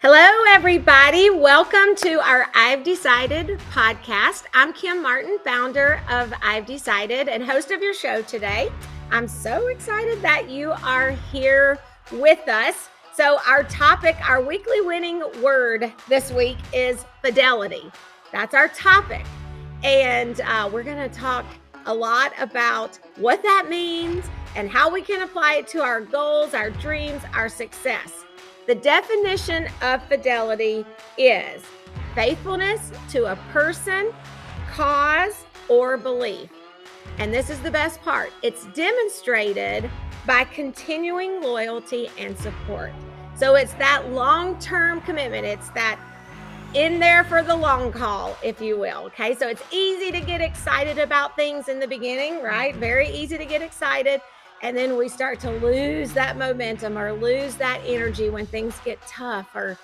Hello, everybody. Welcome to our I've Decided podcast. I'm Kim Martin, founder of I've Decided and host of your show today. I'm so excited that you are here with us. So our topic, our weekly winning word this week is fidelity. That's our topic. And we're going to talk a lot about what that means and how we can apply it to our goals, our dreams, our success. The definition of fidelity is faithfulness to a person, cause, or belief. And this is the best part. It's demonstrated by continuing loyalty and support. So it's that long-term commitment. It's that in there for the long haul, if you will. Okay. So it's easy to get excited about things in the beginning, right? Very easy to get excited. And then we start to lose that momentum or lose that energy when things get tough or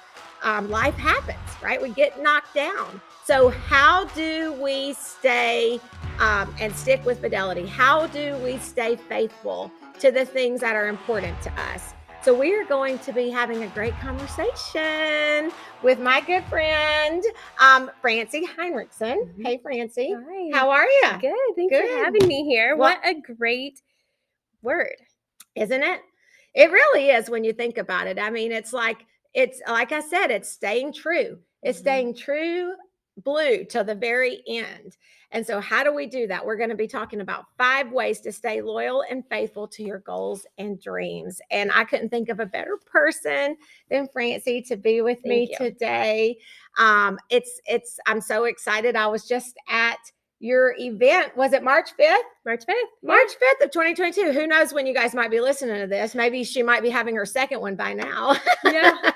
life happens, right? We get knocked down. So how do we stay and stick with fidelity? How do we stay faithful to the things that are important to us? So we are going to be having a great conversation with my good friend, Francie Hinrichsen. Mm-hmm. Hey, Francie. Hi. How are you? Good. Thanks for having me here. Well, what a great word. Isn't it? It really is when you think about it. I mean, it's like I said, it's staying true. It's staying true blue till the very end. And so how do we do that? We're going to be talking about 5 ways to stay loyal and faithful to your goals and dreams. And I couldn't think of a better person than Francie to be with me today. I'm so excited. I was just at your event. Was it March 5th? March 5th. March 5th of 2022. Who knows when you guys might be listening to this? Maybe she might be having her second one by now. Yeah.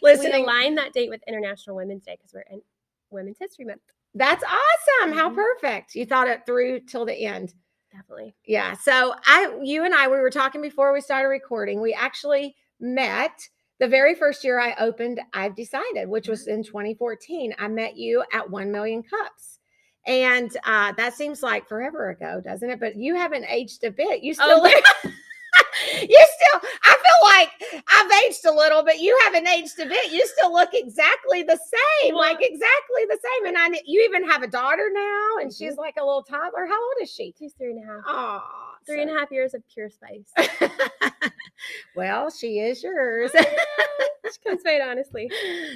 We aligned that date with International Women's Day because we're in Women's History Month. That's awesome. How perfect. You thought it through till the end. Definitely. Yeah. So you and I, we were talking before we started recording. We actually met the very first year I opened I've Decided, which was in 2014. I met you at 1 Million Cups. And that seems like forever ago, doesn't it? But you haven't aged a bit. You still I feel like I've aged a little, but you haven't aged a bit. You still look exactly the same, like exactly the same. And you even have a daughter now, and she's like a little toddler. How old is she? She's 3.5. Oh, 3.5 years of pure spice. Well, she is yours. She comes right, honestly.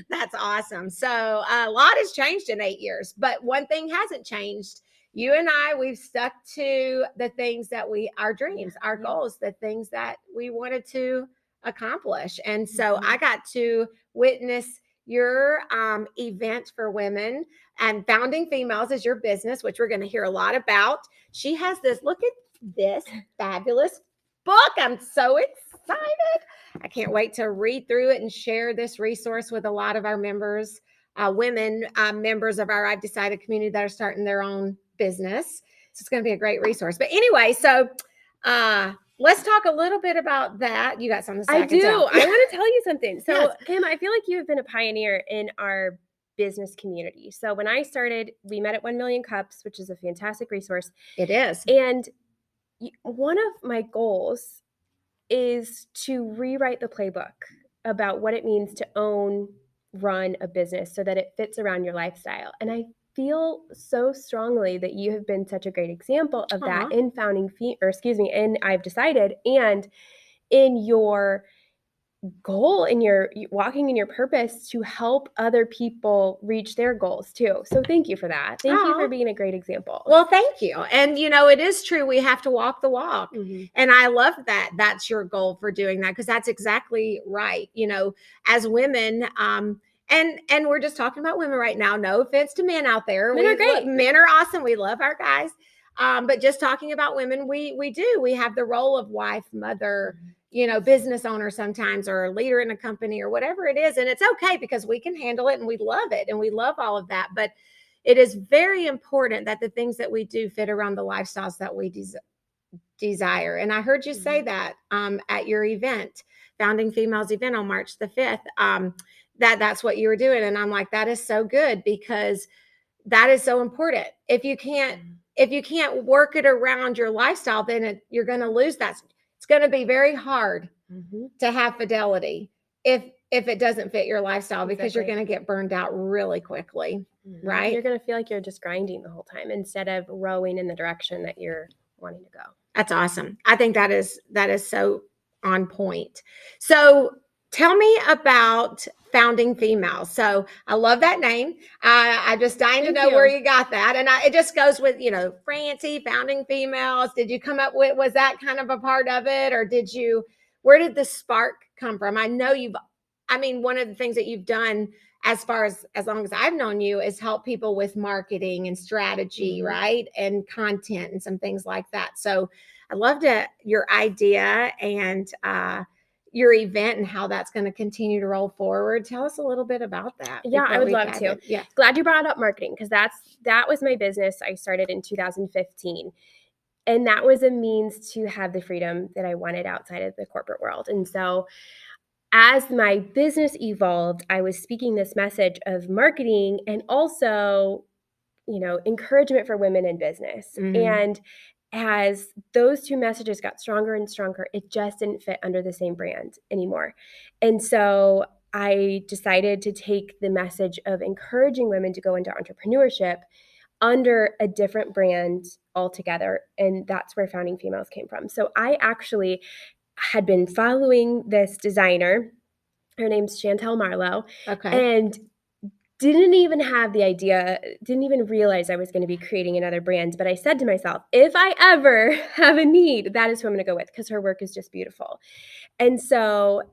That's awesome. So a lot has changed in 8 years, but one thing hasn't changed. You and I, we've stuck to the things that our dreams, our goals, the things that we wanted to accomplish. And so I got to witness your event for women, and Founding Females is your business, which we're going to hear a lot about. She has this, look at this fabulous book. I'm so excited. I can't wait to read through it and share this resource with a lot of our members, women members of our I've Decided community that are starting their own business. So it's going to be a great resource. But anyway, so let's talk a little bit about that. You got something to say? I do. I want to tell you something. So Kim, I feel like you have been a pioneer in our business community. So when I started, we met at 1 Million Cups, which is a fantastic resource. It is. And one of my goals is to rewrite the playbook about what it means to run a business so that it fits around your lifestyle. And I feel so strongly that you have been such a great example of that in in I've Decided, and in your goal, in your walking in your purpose to help other people reach their goals too. So thank you for that. Thank you for being a great example. Well, thank you. And it is true. We have to walk the walk. And I love that that's your goal for doing that, because that's exactly right. As women, and we're just talking about women right now. No offense to men out there. Men are great. Men are awesome. We love our guys. But just talking about women, we have the role of wife, mother, business owner sometimes, or a leader in a company or whatever it is. And it's okay, because we can handle it and we love it and we love all of that. But it is very important that the things that we do fit around the lifestyles that we desire. And I heard you say that at your event, Founding Females event on March the 5th, that's what you were doing. And I'm like, that is so good, because that is so important. If you can't work it around your lifestyle, then you're going to lose that. It's going to be very hard to have fidelity if if it doesn't fit your lifestyle, because you're Exactly. going to get burned out really quickly, right? You're going to feel like you're just grinding the whole time instead of rowing in the direction that you're wanting to go. That's awesome. I think that is so on point. So tell me about Founding Females. So I love that name. I'm just dying to know where you got that. And it just goes with, Francie, Founding Females. Did you come up with, was that kind of a part of it? Or where did the spark come from? I know one of the things that you've done as long as I've known you is help people with marketing and strategy, right? And content and some things like that. So I loved your idea and your event and how that's going to continue to roll forward. Tell us a little bit about that. Yeah, I would love to. Yeah. Glad you brought up marketing, because that was my business. I started in 2015. And that was a means to have the freedom that I wanted outside of the corporate world. And so as my business evolved, I was speaking this message of marketing and also, encouragement for women in business. And as those two messages got stronger and stronger, it just didn't fit under the same brand anymore. And so I decided to take the message of encouraging women to go into entrepreneurship under a different brand altogether. And that's where Founding Females came from. So I actually had been following this designer. Her name's Chantel Marlowe. Okay. And didn't even have the idea, didn't even realize I was going to be creating another brand. But I said to myself, if I ever have a need, that is who I'm going to go with, because her work is just beautiful. And so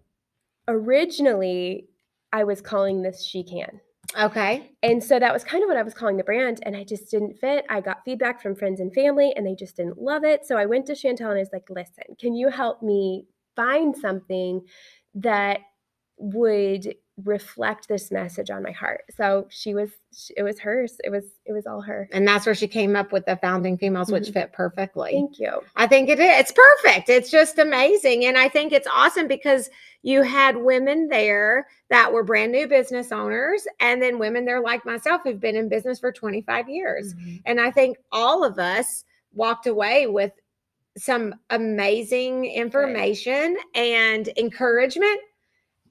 originally I was calling this She Can. Okay. And so that was kind of what I was calling the brand, and I just didn't fit. I got feedback from friends and family, and they just didn't love it. So I went to Chantel and I was like, listen, can you help me find something that would reflect this message on my heart? So it was hers. It was all her. And that's where she came up with the Founding Females, which fit perfectly. Thank you. I think it is. It's perfect. It's just amazing. And I think it's awesome because you had women there that were brand new business owners, and then women there like myself who've been in business for 25 years. And I think all of us walked away with some amazing information and encouragement.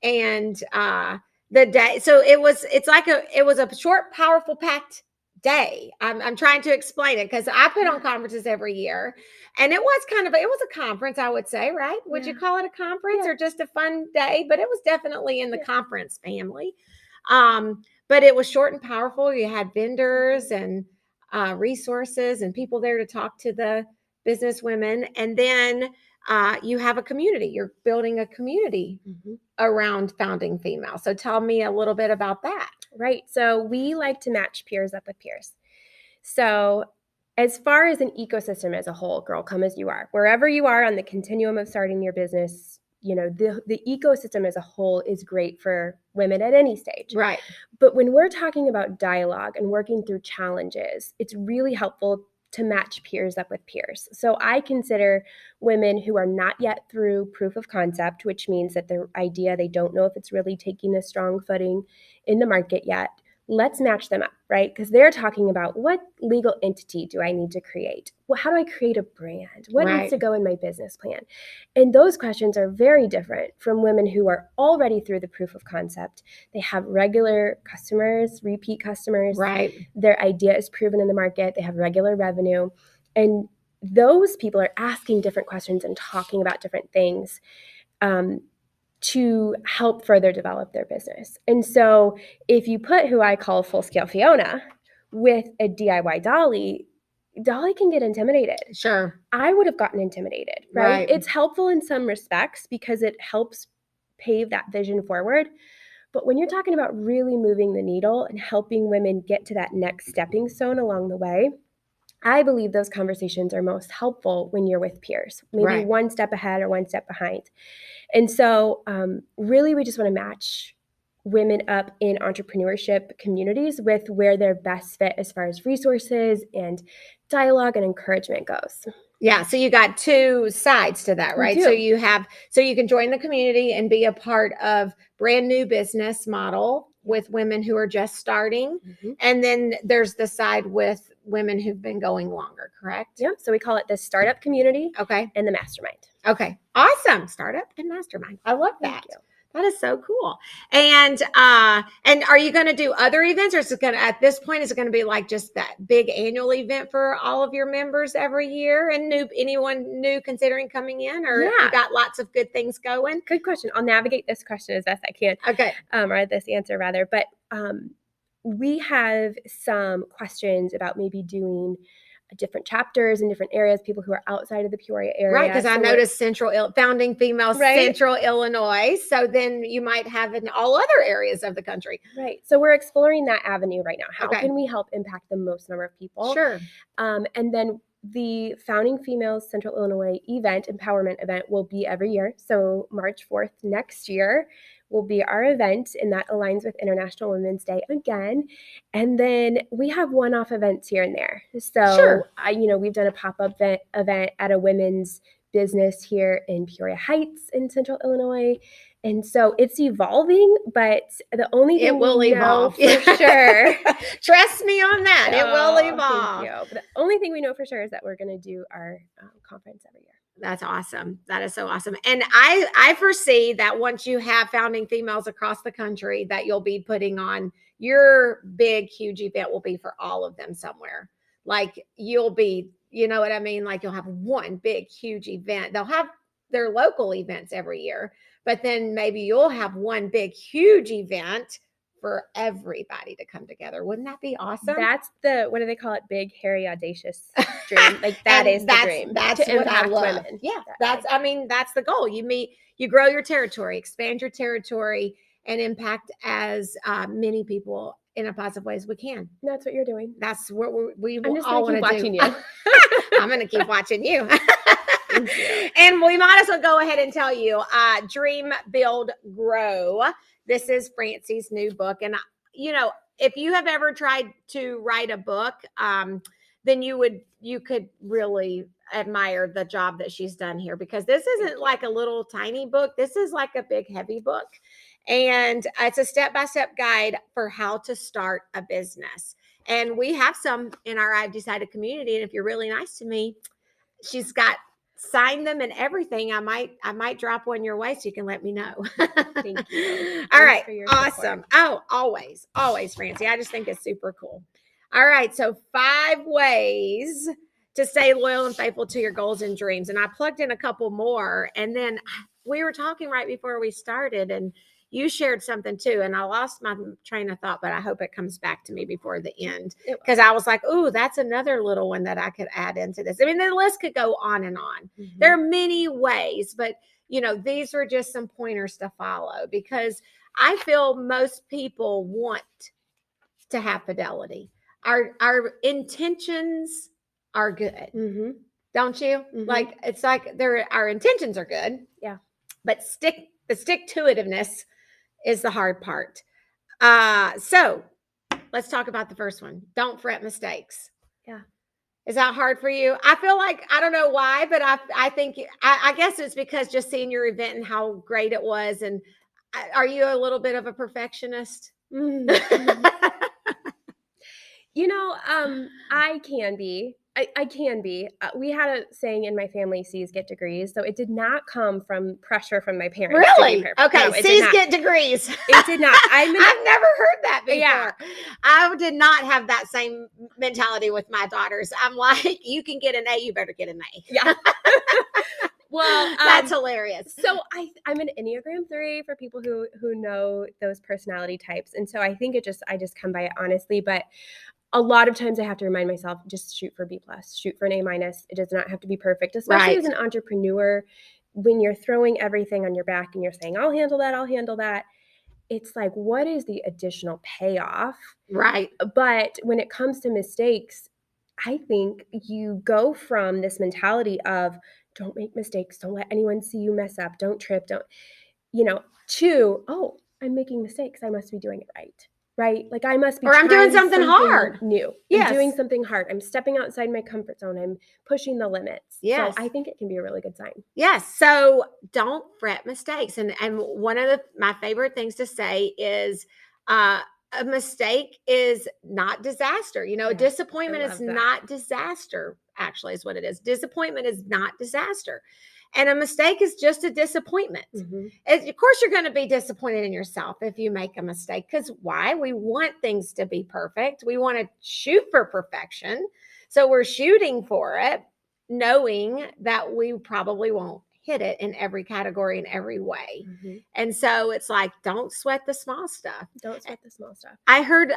And the day, so it was a short, powerful, packed day. I'm trying to explain it because I put on conferences every year, and it was a conference, I would say, right? Would you call it a conference or just a fun day? But it was definitely in the conference family. But it was short and powerful. You had vendors and resources and people there to talk to the business women, and then you have a community. You're building a community around Founding Female. So tell me a little bit about that. Right. So we like to match peers up with peers. So as far as an ecosystem as a whole, girl, come as you are. Wherever you are on the continuum of starting your business, the ecosystem as a whole is great for women at any stage. Right. But when we're talking about dialogue and working through challenges, it's really helpful to match peers up with peers. So I consider women who are not yet through proof of concept, which means that their idea, they don't know if it's really taking a strong footing in the market yet. Let's match them up, right? Because they're talking about, what legal entity do I need to create? Well, how do I create a brand? What needs to go in my business plan? And those questions are very different from women who are already through the proof of concept. They have regular customers, repeat customers. Right. Their idea is proven in the market. They have regular revenue. And those people are asking different questions and talking about different things to help further develop their business. And so if you put who I call Full Scale Fiona with a DIY Dolly can get intimidated. Sure. I would have gotten intimidated, right? It's helpful in some respects because it helps pave that vision forward. But when you're talking about really moving the needle and helping women get to that next stepping stone along the way, I believe those conversations are most helpful when you're with peers, maybe one step ahead or one step behind. And so really, we just want to match women up in entrepreneurship communities with where they're best fit as far as resources and dialogue and encouragement goes. Yeah. So you got two sides to that, right? So you can join the community and be a part of brand new business model with women who are just starting. And then there's the side with women who've been going longer, correct? Yep. So we call it the startup community. Okay. And the mastermind. Okay. Awesome. Startup and mastermind. I love that. That is so cool. And are you going to do other events, or is it going to, at this point, is it going to be like just that big annual event for all of your members every year, and anyone new considering coming in, or you got lots of good things going? Good question. I'll navigate this question as best I can. Okay. Or this answer rather, but we have some questions about maybe doing different chapters in different areas, people who are outside of the Peoria area. Right, because I noticed founding females, Central Illinois. So then you might have in all other areas of the country. Right. So we're exploring that avenue right now. How can we help impact the most number of people? Sure. And then the Founding Females Central Illinois empowerment event will be every year. So March 4th next year will be our event, and that aligns with International Women's Day again. And then we have one-off events here and there. So, we've done a pop-up event at a women's business here in Peoria Heights in Central Illinois. And so it's evolving, but the only thing it will evolve for sure. Trust me on that. It will evolve. Thank you. But the only thing we know for sure is that we're going to do our conference every year. That's awesome. That is so awesome. And I foresee that once you have founding females across the country, that you'll be putting on your big, huge event will be for all of them somewhere. Like you'll be, you know what I mean? Like you'll have one big, huge event. They'll have their local events every year, but then maybe you'll have one big, huge event for everybody to come together. Wouldn't that be awesome? That's what do they call it? Big, hairy, audacious dream. Like that is the dream. That's what I love. Women. Yeah. That's the goal. You grow your territory, expand your territory, and impact as many people in a positive way as we can. And that's what you're doing. That's what we I'm just all want to do. You. I'm going to keep watching you. And we might as well go ahead and tell you, Dream, Build, Grow. This is Francie's new book. And, if you have ever tried to write a book, then you could really admire the job that she's done here, because this isn't like a little tiny book. This is like a big, heavy book. And it's a step-by-step guide for how to start a business. And we have some in our I've Decided community. And if you're really nice to me, she's got signed them and everything. I might drop one your way so you can let me know. Thank you. All right. Awesome. Oh, always, Francie. I just think it's super cool. All right. So 5 ways to stay loyal and faithful to your goals and dreams. And I plugged in a couple more. And then we were talking right before we started, and you shared something too, and I lost my train of thought, but I hope it comes back to me before the end, because I was like, "Ooh, that's another little one that I could add into this." I mean, the list could go on and on. Mm-hmm. There are many ways, but these are just some pointers to follow, because I feel most people want to have fidelity. Our intentions are good, mm-hmm. don't you? Mm-hmm. Like it's like our intentions are good, yeah, but the stick-to-itiveness is the hard part. So let's talk about the first one. Don't fret mistakes. Yeah. Is that hard for you? I feel like, I don't know why, but I think, I guess it's because just seeing your event and how great it was. And are you a little bit of a perfectionist? Mm-hmm. I can be. I can be. We had a saying in my family, C's get degrees. So it did not come from pressure from my parents. Really? Okay. No, C's get degrees. It did not. I've never heard that before. Yeah. I did not have that same mentality with my daughters. I'm like, you can get an A, you better get an A. Yeah. Well, that's hilarious. So I'm an Enneagram 3 for people who know those personality types. And so I think I just come by it honestly, but a lot of times I have to remind myself, just shoot for B+, shoot for an A-. It does not have to be perfect, especially as an entrepreneur. When you're throwing everything on your back and you're saying, I'll handle that. It's like, what is the additional payoff? Right. But when it comes to mistakes, I think you go from this mentality of don't make mistakes, don't let anyone see you mess up, don't trip, to, oh, I'm making mistakes, I must be doing it right. Right? Like I must be, or I'm doing something hard. New. Yes. I'm doing something hard. I'm stepping outside my comfort zone. I'm pushing the limits. Yes. So I think it can be a really good sign. Yes. So don't fret mistakes. And one of my favorite things to say is a mistake is not disaster. Disappointment is not disaster, actually, is what it is. Disappointment is not disaster. And a mistake is just a disappointment. Of course, you're going to be disappointed in yourself if you make a mistake. Because why? We want things to be perfect. We want to shoot for perfection. So we're shooting for it, knowing that we probably won't hit it in every category in every way. And so it's like, don't sweat the small stuff. Don't sweat the small stuff. I heard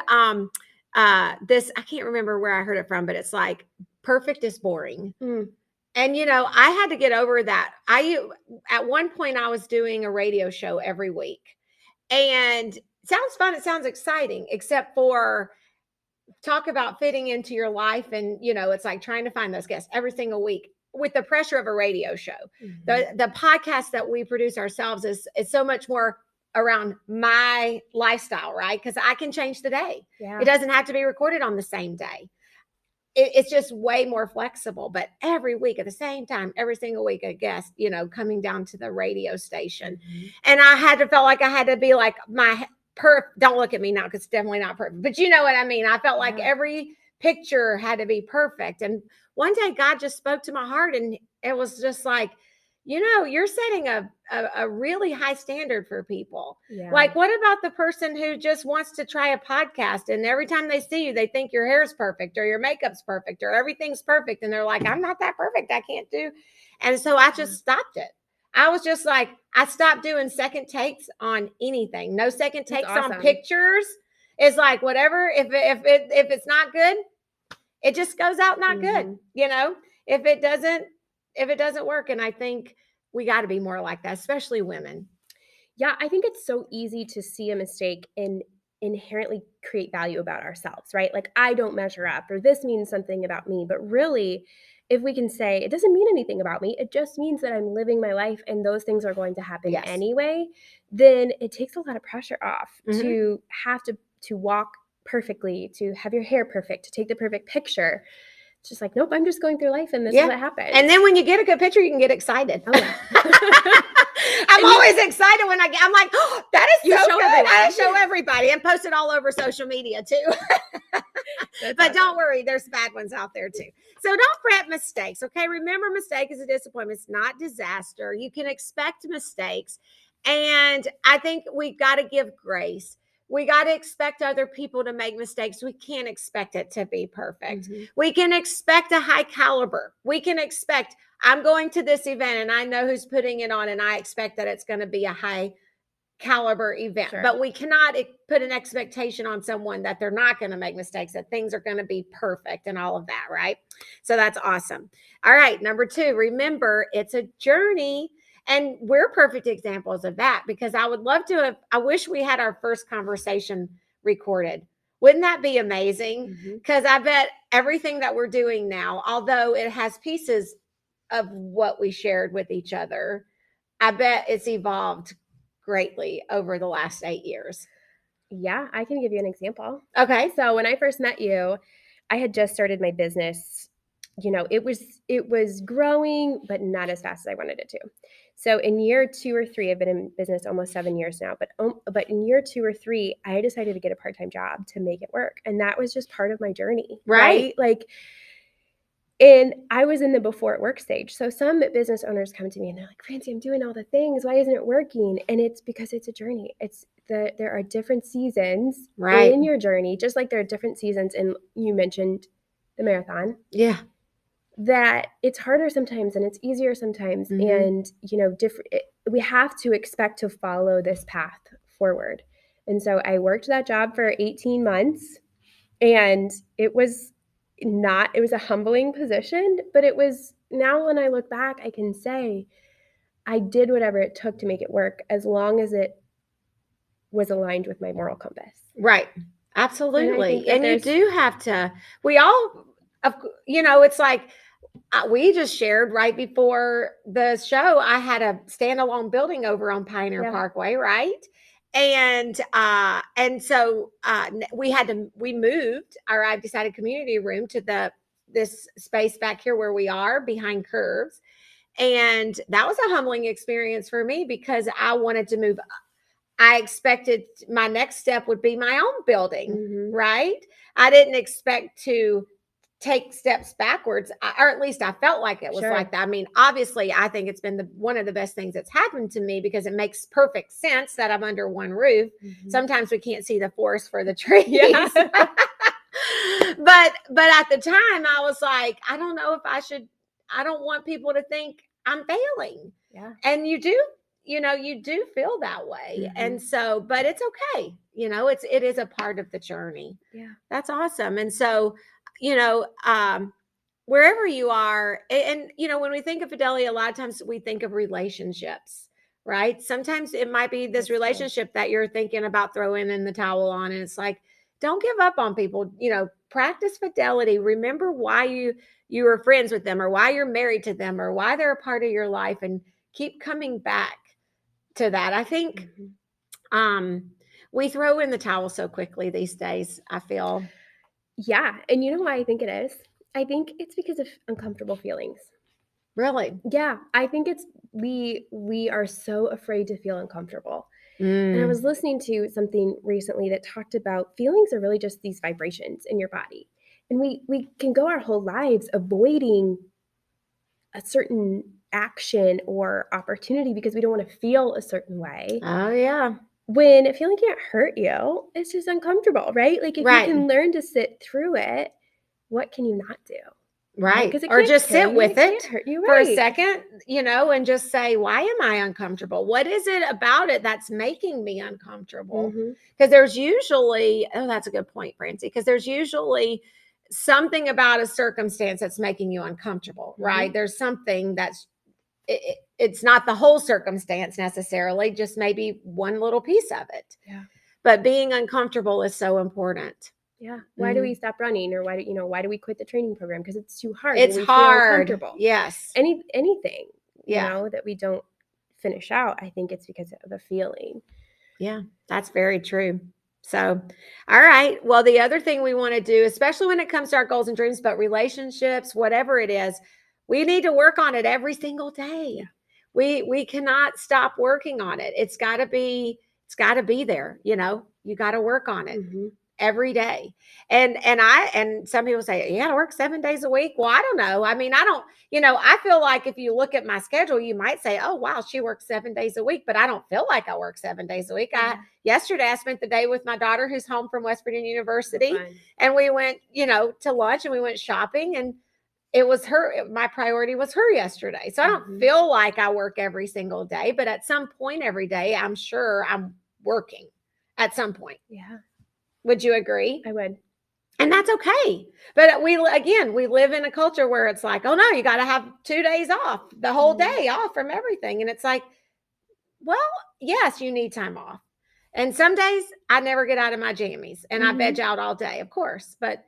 this, I can't remember where I heard it from, but it's like, perfect is boring. And, you know, I had to get over that. At one point I was doing a radio show every week, and it sounds fun. It sounds exciting, except for talk about fitting into your life. And, you know, it's like trying to find those guests every single week with the pressure of a radio show. The podcast that we produce ourselves is so much more around my lifestyle, right? Because I can change the day. It doesn't have to be recorded on the same day. It's just way more flexible. But every week at the same time, every single week, a guest, you know, coming down to the radio station. And I felt like I had to be like don't look at me now, because it's definitely not perfect, but you know what I mean? I felt like every picture had to be perfect. And one day God just spoke to my heart, and it was just like, you know, you're setting a really high standard for people. Like, what about the person who just wants to try a podcast, and every time they see you, they think your hair's perfect or your makeup's perfect or everything's perfect, and they're like, I'm not that perfect, I can't do. And so I just stopped it. I was just like, I stopped doing second takes on anything. No second takes on pictures. It's like, whatever, if it's not good, it just goes out not good. You know, if it doesn't work. And I think we got to be more like that, especially women. Yeah, I think it's so easy to see a mistake and inherently create value about ourselves, right? Like, I don't measure up, or this means something about me. But really, if we can say it doesn't mean anything about me, it just means that I'm living my life and those things are going to happen anyway, then it takes a lot of pressure off to have to walk perfectly, to have your hair perfect, to take the perfect picture. It's just like, nope, I'm just going through life, and this is what happens. And then when you get a good picture, you can get excited. I'm always excited when I'm like, oh, that is so good. I show everybody and post it all over social media too. But don't worry, there's bad ones out there too. So don't fret mistakes, okay? Remember, mistake is a disappointment. It's not disaster. You can expect mistakes. And I think we've got to give grace. We got to expect other people to make mistakes. We can't expect it to be perfect. We can expect a high caliber. We can expect, I'm going to this event and I know who's putting it on, and I expect that it's going to be a high caliber event. But we cannot put an expectation on someone that they're not going to make mistakes, that things are going to be perfect and all of that, right? So that's awesome. All right, number 2, remember, it's a journey. And we're perfect examples of that, because I would love to I wish we had our first conversation recorded. Wouldn't that be amazing? Because I bet everything that we're doing now, although it has pieces of what we shared with each other, I bet it's evolved greatly over the last 8 years. Yeah, I can give you an example. Okay. So when I first met you, I had just started my business. You know, it was growing, but not as fast as I wanted it to. So in year 2 or 3, I've been in business almost 7 years now, but in year 2 or 3, I decided to get a part-time job to make it work. And that was just part of my journey, right? Like, and I was in the before it work stage. So some business owners come to me and they're like, Francie, I'm doing all the things. Why isn't it working? And it's because it's a journey. There are different seasons in your journey, just like there are different seasons. And you mentioned the marathon. Yeah. That it's harder sometimes and it's easier sometimes. And, you know, we have to expect to follow this path forward. And so I worked that job for 18 months, and it was a humbling position, but it was, now when I look back, I can say I did whatever it took to make it work, as long as it was aligned with my moral compass. Right. Absolutely. And you do have to, we all, you know, it's like, we just shared right before the show, I had a standalone building over on Pioneer Parkway, right? And so we moved our I've Decided community room to this space back here where we are behind Curves. And that was a humbling experience for me, because I wanted to move. I expected my next step would be my own building, right? I didn't expect to take steps backwards, or at least I felt like it was Sure. like that. I mean, obviously, I think it's been one of the best things that's happened to me because it makes perfect sense that I'm under one roof. Sometimes we can't see the forest for the trees. Yeah. but at the time, I was like, I don't know if I should. I don't want people to think I'm failing. Yeah. And you do feel that way. And so, but it's okay. It is a part of the journey. Yeah. That's awesome. And so, wherever you are, and when we think of Fidelity, a lot of times we think of relationships, right? Sometimes it might be this relationship that you're thinking about throwing in the towel on, and it's like, don't give up on people. Practice fidelity. Remember why you were friends with them, or why you're married to them, or why they're a part of your life, and keep coming back to that. I think we throw in the towel so quickly these days, I feel. Yeah. And you know why I think it is? I think it's because of uncomfortable feelings. Really? Yeah. I think it's we are so afraid to feel uncomfortable. And I was listening to something recently that talked about feelings are really just these vibrations in your body. And we can go our whole lives avoiding a certain action or opportunity because we don't want to feel a certain way. Oh, yeah. When a feeling can't hurt you, it's just uncomfortable, right? Like if Right. you can learn to sit through it, what can you not do? Right. Because it Or can't just kill sit you, with it it can't hurt you, for a right. second, and just say, why am I uncomfortable? What is it about it that's making me uncomfortable? Because there's usually, that's a good point, Francie, because there's usually something about a circumstance that's making you uncomfortable, right? There's something that's, it's not the whole circumstance necessarily, just maybe one little piece of it. Yeah. But being uncomfortable is so important. Yeah. Why do we stop running, or why do we quit the training program? Because it's too hard. It's we hard. Feel uncomfortable. Yes. Anything, that we don't finish out, I think it's because of a feeling. Yeah, that's very true. So, all right. Well, the other thing we want to do, especially when it comes to our goals and dreams, but relationships, whatever it is, we need to work on it every single day. Yeah. We cannot stop working on it. It's got to be there. You got to work on it every day. And some people say, you got to work 7 days a week. Well, I don't know. I mean, I feel like if you look at my schedule, you might say, oh, wow, she works 7 days a week, but I don't feel like I work 7 days a week. Yesterday I spent the day with my daughter who's home from West Virginia University, and we went, to lunch, and we went shopping, and it was my priority was her yesterday. So I don't feel like I work every single day, but at some point every day, I'm sure I'm working at some point. Yeah. Would you agree? I would. And that's okay. But we live in a culture where it's like, oh no, you got to have 2 days off, the whole day off from everything. And it's like, well, yes, you need time off. And some days I never get out of my jammies and I veg out all day, of course. But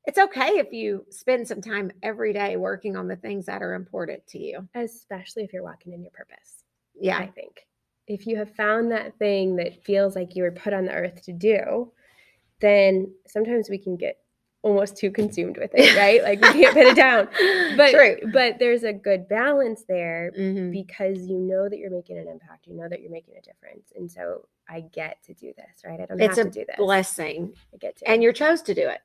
it's okay if you spend some time every day working on the things that are important to you. Especially if you're walking in your purpose. Yeah. I think. If you have found that thing that feels like you were put on the earth to do, then sometimes we can get almost too consumed with it, right? Like we can't put it down. But True. But there's a good balance there because you know that you're making an impact. You know that you're making a difference. And so I get to do this, right? I don't have to do this. It's a blessing. I get to. And you're chose to do it.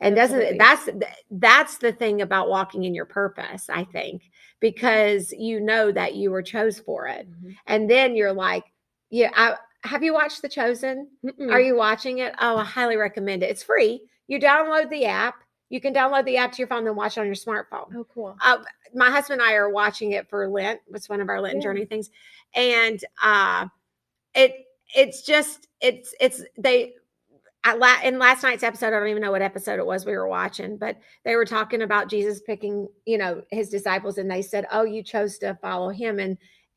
And that's the thing about walking in your purpose, I think, because you know that you were chose for it. And then you're like, have you watched The Chosen? Are you watching it? Oh, I highly recommend it. It's free. You download the app. You can download the app to your phone and watch it on your smartphone. Oh, cool. My husband and I are watching it for Lent. It's one of our Lenten journey things. And in last night's episode, I don't even know what episode it was we were watching, but they were talking about Jesus picking, his disciples, and they said, oh, you chose to follow him.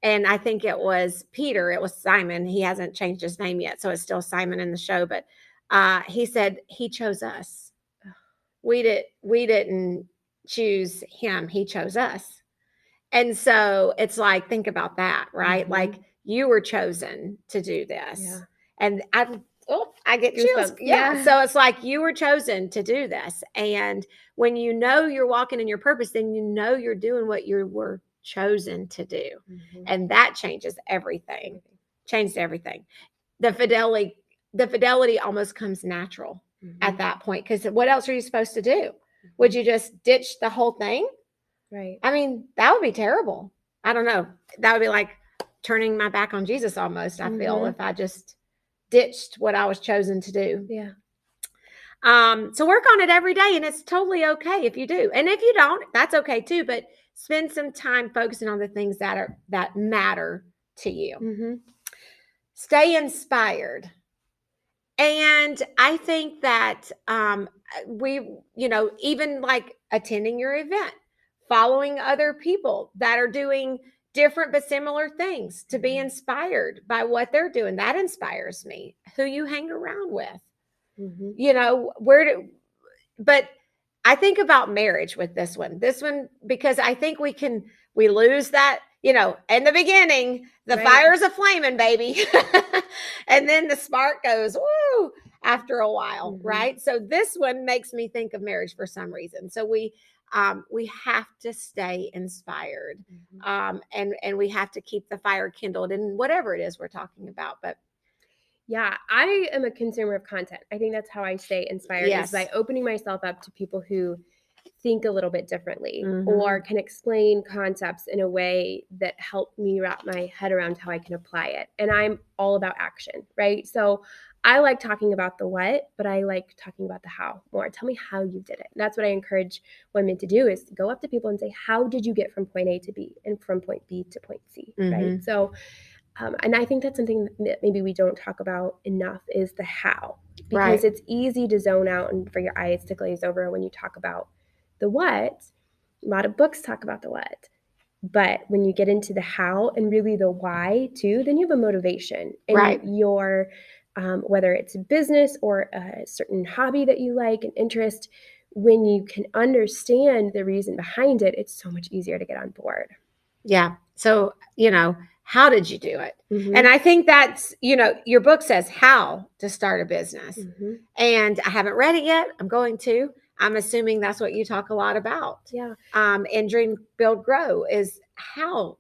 And I think it was Peter. It was Simon. He hasn't changed his name yet, so it's still Simon in the show. But he said he chose us. We didn't choose him. He chose us. And so it's like, think about that, right? Like you were chosen to do this. Yeah. And I get chills. Yeah. So it's like you were chosen to do this. And when you know you're walking in your purpose, then you know you're doing what you were chosen to do. And that changes everything. Changed everything. The fidelity almost comes natural at that point, because what else are you supposed to do? Would you just ditch the whole thing? Right. I mean, that would be terrible. I don't know. That would be like turning my back on Jesus almost, I feel, if I just ditched what I was chosen to do. Yeah. So work on it every day, and it's totally okay if you do. And if you don't, that's okay too, but spend some time focusing on the things that matter to you. Stay inspired. And I think that even like attending your event, following other people that are doing different but similar things, to be inspired by what they're doing, that inspires me. Who you hang around with, but I think about marriage with this one, because I think we lose that, in the beginning, the fire's a flaming, baby. And then the spark goes, woo, after a while. Right. So this one makes me think of marriage for some reason. So we have to stay inspired, and we have to keep the fire kindled in whatever it is we're talking about. But yeah, I am a consumer of content. I think that's how I stay inspired, is by opening myself up to people who think a little bit differently, or can explain concepts in a way that help me wrap my head around how I can apply it. And I'm all about action, right? So I like talking about the what, but I like talking about the how more. Tell me how you did it. And that's what I encourage women to do, is to go up to people and say, how did you get from point A to B and from point B to point C, right? So and I think that's something that maybe we don't talk about enough, is the how, because it's easy to zone out and for your eyes to glaze over when you talk about the what. A lot of books talk about the what, but when you get into the how and really the why too, then you have a motivation, and your whether it's a business or a certain hobby that you like, an interest, when you can understand the reason behind it, it's so much easier to get on board. Yeah. So, how did you do it? And I think that's, your book says how to start a business. And I haven't read it yet. I'm going to. I'm assuming that's what you talk a lot about. Yeah. And Dream, Build, Grow is how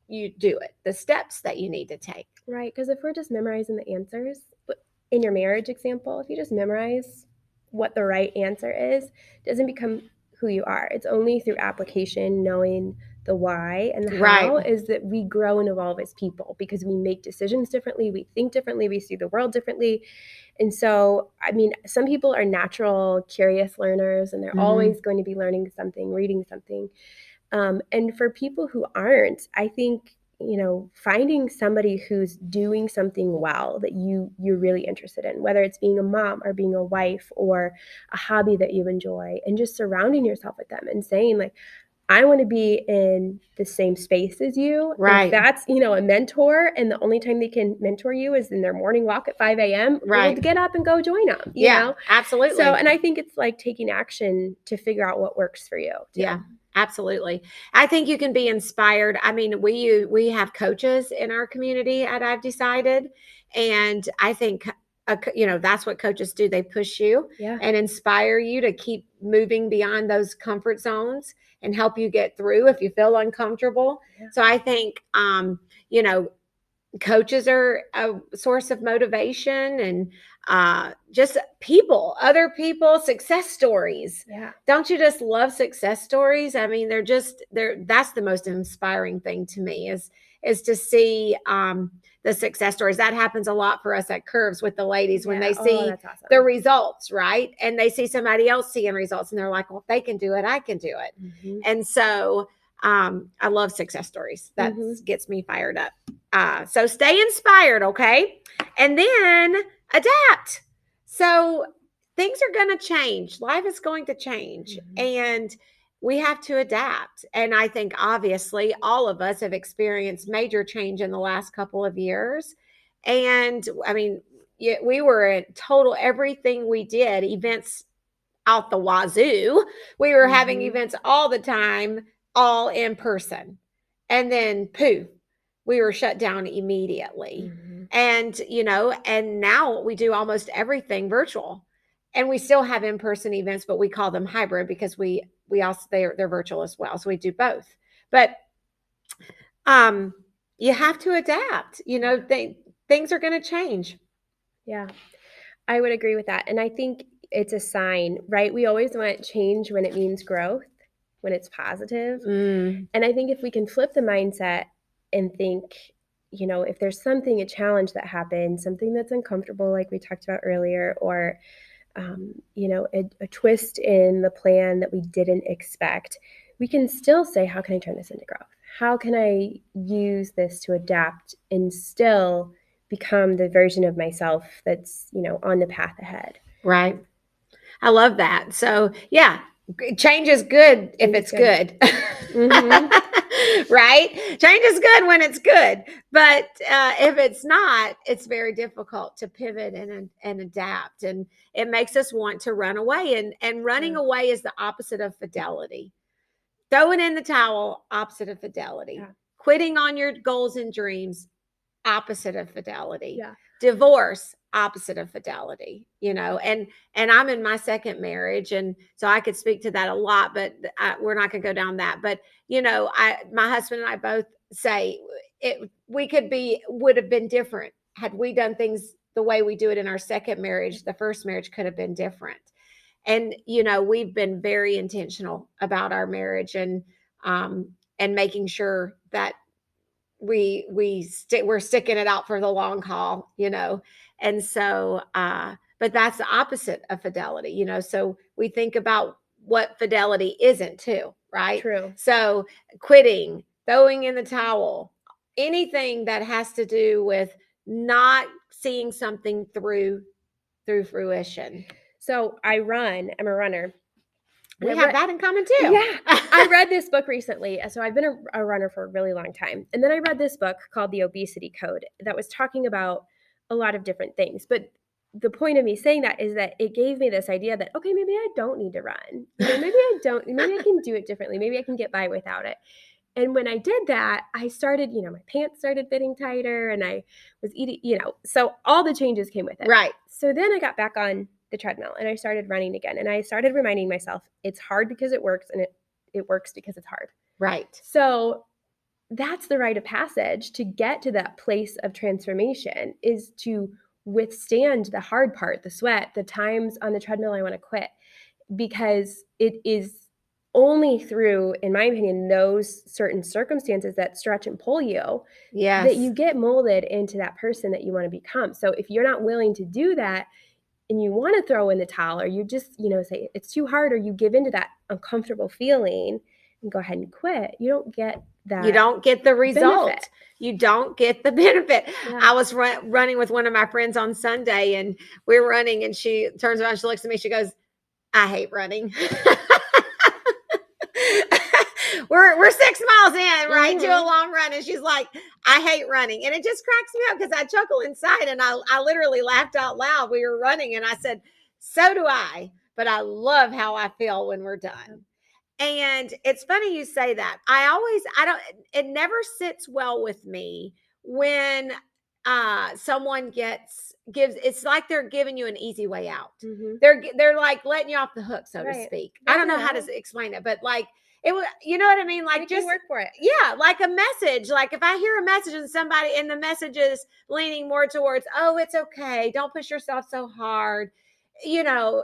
you do it, the steps that you need to take. Right. Because if we're just memorizing the answers, but in your marriage example, if you just memorize what the right answer is, it doesn't become who you are. It's only through application, knowing the why and the how, is that we grow and evolve as people, because we make decisions differently, we think differently, we see the world differently. And so, I mean, some people are natural, curious learners, and they're always going to be learning something, reading something. And for people who aren't, I think, finding somebody who's doing something well that you're really interested in, whether it's being a mom or being a wife or a hobby that you enjoy, and just surrounding yourself with them and saying, like, I want to be in the same space as you. Right. If that's, a mentor, and the only time they can mentor you is in their morning walk at 5 a.m., well, get up and go join them. You know? Absolutely. So, and I think it's like taking action to figure out what works for you too. Yeah. Absolutely. I think you can be inspired. I mean, we have coaches in our community at I've Decided, and I think that's what coaches do. They push you and inspire you to keep moving beyond those comfort zones and help you get through if you feel uncomfortable. So I think coaches are a source of motivation, and just other people, success stories. Don't you just love success stories? I mean, that's the most inspiring thing to me, is to see the success stories. That happens a lot for us at Curves with the ladies when they see the results, right? And they see somebody else seeing results, and they're like, well, if they can do it, I can do it. And so I love success stories. That gets me fired up. So stay inspired, okay? And then adapt. So things are going to change. Life is going to change. And we have to adapt. And I think obviously all of us have experienced major change in the last couple of years. And I mean, we were at total, everything we did, events out the wazoo. We were having events all the time, all in person. And then poof, we were shut down immediately. And, and now we do almost everything virtual. And we still have in-person events, but we call them hybrid because we also, they're virtual as well. So we do both. But you have to adapt. Things are going to change. Yeah, I would agree with that. And I think it's a sign, right? We always want change when it means growth, when it's positive. And I think if we can flip the mindset and think, if there's a challenge that happens, something that's uncomfortable, like we talked about earlier, or, a twist in the plan that we didn't expect, we can still say, how can I turn this into growth? How can I use this to adapt and still become the version of myself that's, on the path ahead? Right. I love that. So, yeah, change is good if it's good. Right? Change is good when it's good. But if it's not, it's very difficult to pivot and adapt. And it makes us want to run away. And running away is the opposite of fidelity. Throwing in the towel, opposite of fidelity. Yeah. Quitting on your goals and dreams, opposite of fidelity. Yeah. Divorce, opposite of fidelity, and I'm in my second marriage, and so I could speak to that a lot, but we're not going to go down that. But my husband and I both say would have been different had we done things the way we do it in our second marriage. The first marriage could have been different. And we've been very intentional about our marriage, and making sure that we're sticking it out for the long haul, and so but that's the opposite of fidelity, so we think about what fidelity isn't too, right? True. So quitting, throwing in the towel, anything that has to do with not seeing something through fruition. So I'm a runner. We have that in common too. Yeah. I read this book recently. So I've been a runner for a really long time. And then I read this book called The Obesity Code that was talking about a lot of different things. But the point of me saying that is that it gave me this idea that, okay, maybe I don't need to run. Maybe I can do it differently. Maybe I can get by without it. And when I did that, I started, my pants started fitting tighter, and I was eating, so all the changes came with it. Right. So then I got back on the treadmill and I started running again. And I started reminding myself it's hard because it works, and it works because it's hard. Right. So that's the rite of passage to get to that place of transformation, is to withstand the hard part, the sweat, the times on the treadmill I want to quit, because it is only through, in my opinion, those certain circumstances that stretch and pull you, that you get molded into that person that you want to become. So if you're not willing to do that, and you want to throw in the towel, or you just, say it's too hard, or you give into that uncomfortable feeling and go ahead and quit, you don't get that. You don't get the result. Benefit. You don't get the benefit. Yeah. I was running with one of my friends on Sunday, and we were running, and she turns around, she looks at me, she goes, I hate running. We're 6 miles in, right, to a long run, and she's like, I hate running. And it just cracks me up because I chuckle inside, and I literally laughed out loud. We were running, and I said, so do I, but I love how I feel when we're done. And it's funny you say that. It never sits well with me when someone gives, it's like they're giving you an easy way out. Mm-hmm. They're like letting you off the hook, so to speak. I don't know how to explain it, but like, it was, you know what I mean? Like, just work for it. Yeah. Like a message. Like if I hear a message and somebody, and the message is leaning more towards, oh, it's okay, don't push yourself so hard. Those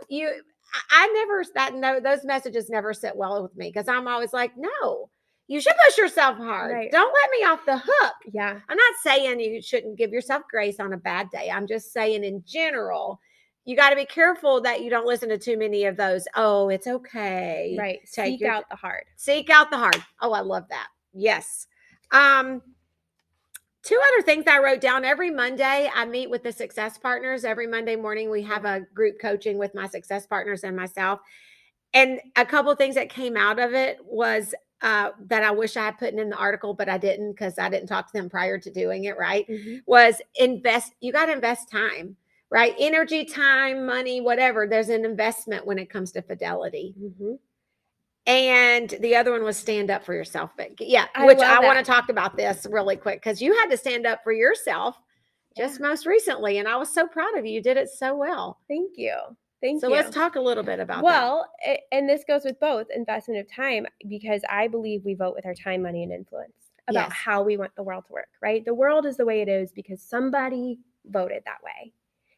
messages never sit well with me, because I'm always like, no, you should push yourself hard. Right. Don't let me off the hook. Yeah. I'm not saying you shouldn't give yourself grace on a bad day. I'm just saying in general, you got to be careful that you don't listen to too many of those. Oh, it's okay. Right. Seek out the hard. Seek out the hard. Oh, I love that. Yes. Two other things I wrote down. Every Monday, I meet with the success partners. Every Monday morning, we have a group coaching with my success partners and myself. And a couple of things that came out of it was that I wish I had put in the article, but I didn't, because I didn't talk to them prior to doing it, right? Mm-hmm. Was invest. You got to invest time, right? Energy, time, money, whatever. There's an investment when it comes to fidelity. Mm-hmm. And the other one was stand up for yourself. But yeah, I want to talk about this really quick, because you had to stand up for yourself just most recently. And I was so proud of you. You did it so well. Thank you. So let's talk a little bit about that. And this goes with both investment of time, because I believe we vote with our time, money, and influence about how we want the world to work, right? The world is the way it is because somebody voted that way.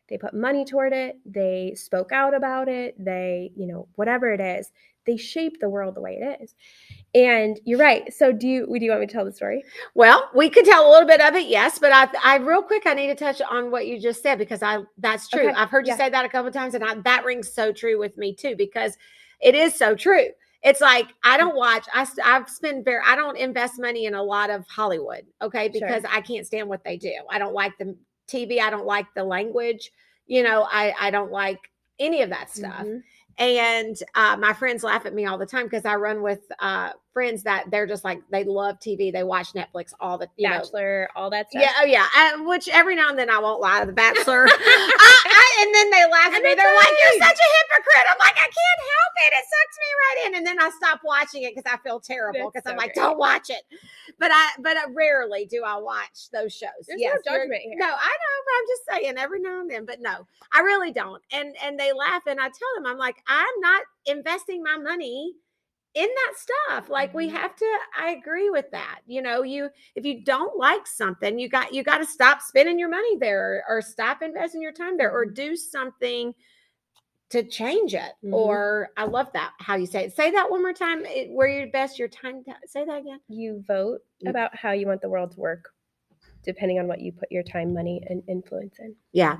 they put money toward it, they spoke out about it, they, whatever it is, they shape the world the way it is. And you're right. So do you want me to tell the story? Well, we could tell a little bit of it, yes, but I real quick, I need to touch on what you just said because that's true. Okay, I've heard you yeah. say that a couple of times, and that rings so true with me too because it is so true. It's like I don't watch. I don't invest money in a lot of Hollywood, okay, because Sure. I can't stand what they do. I don't like the TV. I don't like the language. I don't like any of that stuff. Mm-hmm. And my friends laugh at me all the time because I run with friends that they're just like, they love TV. They watch Netflix all the, Bachelor, all that stuff. Yeah, oh yeah. Which every now and then I won't lie to The Bachelor. And then they laugh at me. They're like, "You're such a hypocrite." I'm like, "I can't help it. It sucks me right in." And then I stop watching it because I feel terrible because I'm like, great. "Don't watch it." But I rarely do I watch those shows. There's no judgment here. No, I know, but I'm just saying every now and then. But no, I really don't. And they laugh, and I tell them, I'm like, I'm not investing my money in that stuff. Like we have to, I agree with that. If you don't like something, you got to stop spending your money there or stop investing your time there or do something to change it. Or I love that how you say it. Say that one more time. Where you invest your time. Say that again. You vote about how you want the world to work depending on what you put your time, money, and influence in. Yeah,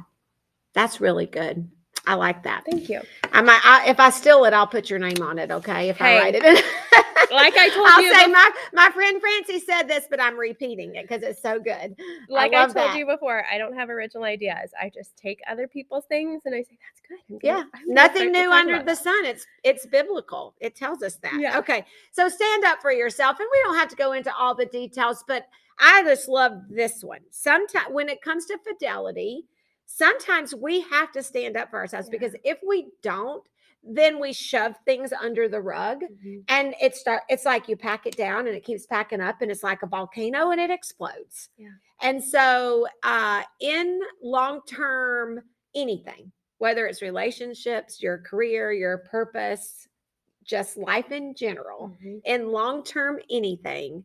that's really good. I like that. Thank you. If I steal it, I'll put your name on it. Okay. If I write it in. Like I told you. I'll say my friend Francie said this, but I'm repeating it because it's so good. Like I told you before, I don't have original ideas. I just take other people's things and I say, that's good. Nothing new under the sun. It's biblical. It tells us that. Yeah. Okay. So stand up for yourself. And we don't have to go into all the details, but I just love this one. Sometimes when it comes to fidelity, sometimes we have to stand up for ourselves because if we don't, then we shove things under the rug and it's like you pack it down and it keeps packing up and it's like a volcano and it explodes. Yeah. And so in long-term anything, whether it's relationships, your career, your purpose, just life in general, in long-term anything,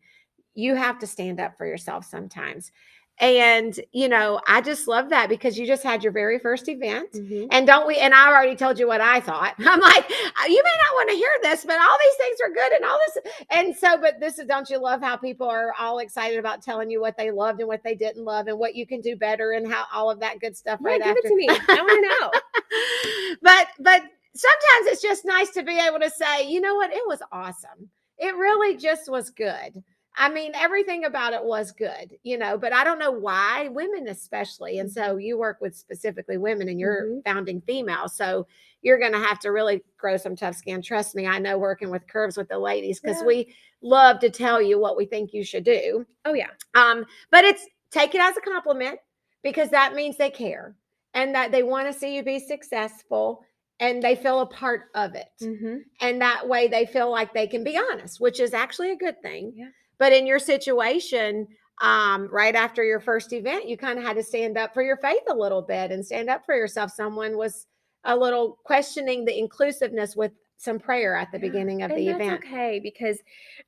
you have to stand up for yourself sometimes. And, I just love that because you just had your very first event and and I already told you what I thought. I'm like, you may not want to hear this, but all these things are good and all this. And so, but don't you love how people are all excited about telling you what they loved and what they didn't love and what you can do better and how all of that good stuff give it to me. I want to know. But sometimes it's just nice to be able to say, you know what? It was awesome. It really just was good. I mean, everything about it was good, but I don't know why, women especially. And so you work with specifically women and you're founding female. So you're going to have to really grow some tough skin. Trust me. I know working with Curves with the ladies because we love to tell you what we think you should do. Oh yeah. But take it as a compliment because that means they care and that they want to see you be successful and they feel a part of it. And that way they feel like they can be honest, which is actually a good thing. Yeah. But in your situation, right after your first event, you kind of had to stand up for your faith a little bit and stand up for yourself. Someone was a little questioning the inclusiveness with some prayer at the beginning of the event. That's okay, because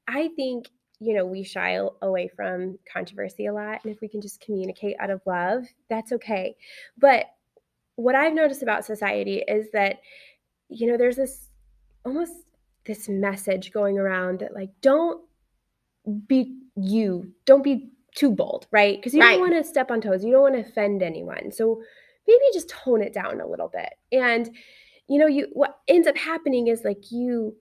I think, we shy away from controversy a lot. And if we can just communicate out of love, that's okay. But what I've noticed about society is that, there's this message going around that like, don't be too bold, right? Because you don't want to step on toes. You don't want to offend anyone. So maybe just tone it down a little bit. And, what ends up happening is like you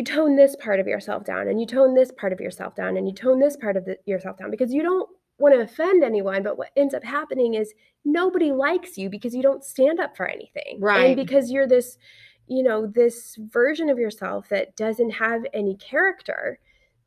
tone this part of yourself down and you tone this part of yourself down and you tone this part of yourself down because you don't want to offend anyone. But what ends up happening is nobody likes you because you don't stand up for anything. Right. And because you're this, this version of yourself that doesn't have any character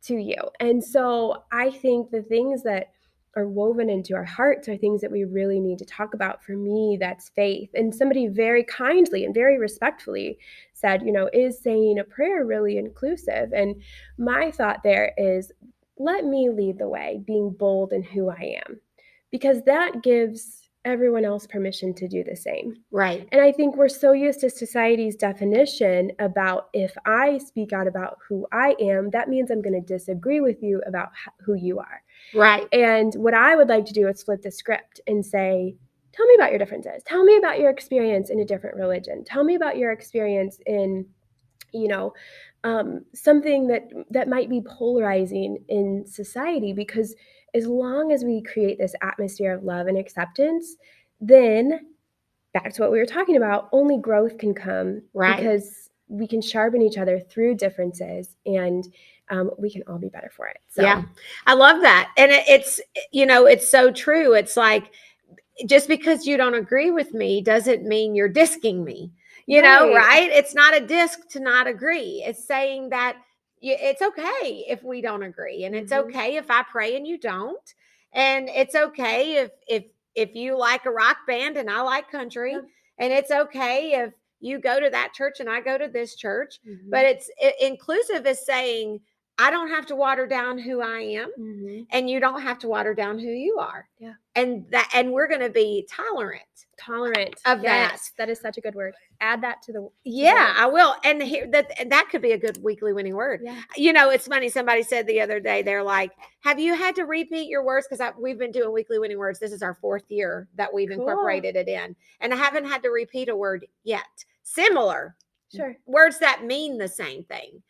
to you. And so I think the things that are woven into our hearts are things that we really need to talk about. For me, that's faith. And somebody very kindly and very respectfully said, is saying a prayer really inclusive? And my thought there is, let me lead the way, being bold in who I am, because that gives everyone else permission to do the same. Right. And I think we're so used to society's definition about if I speak out about who I am, that means I'm going to disagree with you about who you are. Right. And what I would like to do is flip the script and say, tell me about your differences. Tell me about your experience in a different religion. Tell me about your experience in, something that might be polarizing in society, because as long as we create this atmosphere of love and acceptance, then back to what we were talking about, only growth can come, Right. because we can sharpen each other through differences, and we can all be better for it. So yeah, I love that. And it's so true. It's like, just because you don't agree with me doesn't mean you're disking me, right? It's not a disk to not agree. It's saying that it's okay if we don't agree, and it's okay if I pray and you don't, and it's okay if you like a rock band and I like country, and it's okay if you go to that church and I go to this church. But inclusive is saying I don't have to water down who I am, and you don't have to water down who you are. Yeah. And we're going to be tolerant of that. That is such a good word. Add that to the I will. And that could be a good weekly winning word. Yeah. It's funny. Somebody said the other day, they're like, have you had to repeat your words? Because we've been doing weekly winning words. This is our 4th year that we've incorporated it in. And I haven't had to repeat a word yet. Similar. Sure. Words that mean the same thing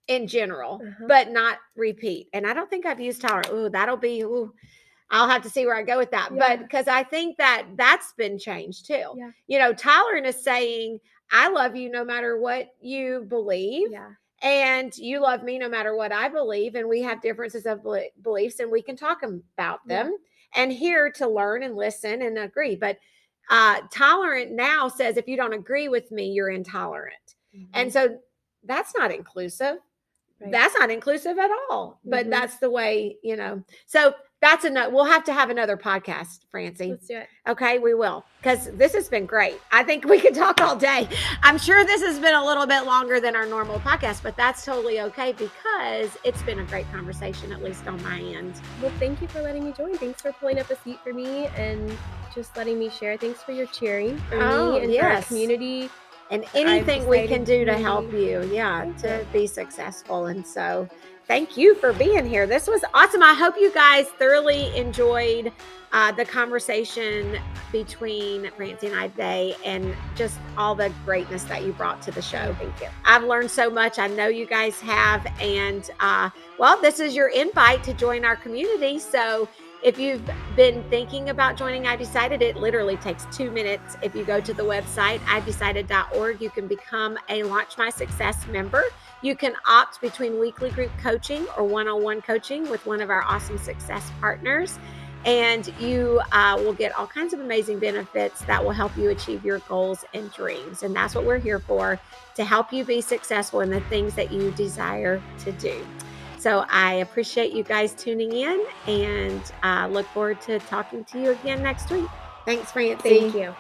in general, but not repeat. And I don't think I've used tolerant. I'll have to see where I go with that. But because I think that's been changed too. Tolerant is saying, I love you no matter what you believe. And you love me no matter what I believe. And we have differences of beliefs, and we can talk about them, and here to learn and listen and agree. But tolerant now says, if you don't agree with me, you're intolerant. And so that's not inclusive. That's not inclusive at all. But that's the way, so that's we'll have to have another podcast, Francie. Let's do it. Okay, we will, because this has been great. I think we could talk all day. I'm sure this has been a little bit longer than our normal podcast, but that's totally okay, because it's been a great conversation, at least on my end. Well, thank you for letting me join. Thanks for pulling up a seat for me and just letting me share. Thanks for your cheering for me and for our community. And anything we can do to help you, to be successful. And so thank you for being here. This was awesome. I hope you guys thoroughly enjoyed the conversation between Francie and I today, and just all the greatness that you brought to the show. Thank you. I've learned so much. I know you guys have. And this is your invite to join our community. So if you've been thinking about joining I've Decided, it literally takes 2 minutes. If you go to the website, I'veDecided.org, you can become a Launch My Success member. You can opt between weekly group coaching or one-on-one coaching with one of our awesome success partners. And you will get all kinds of amazing benefits that will help you achieve your goals and dreams. And that's what we're here for, to help you be successful in the things that you desire to do. So I appreciate you guys tuning in, and look forward to talking to you again next week. Thanks, Francie. Thank you.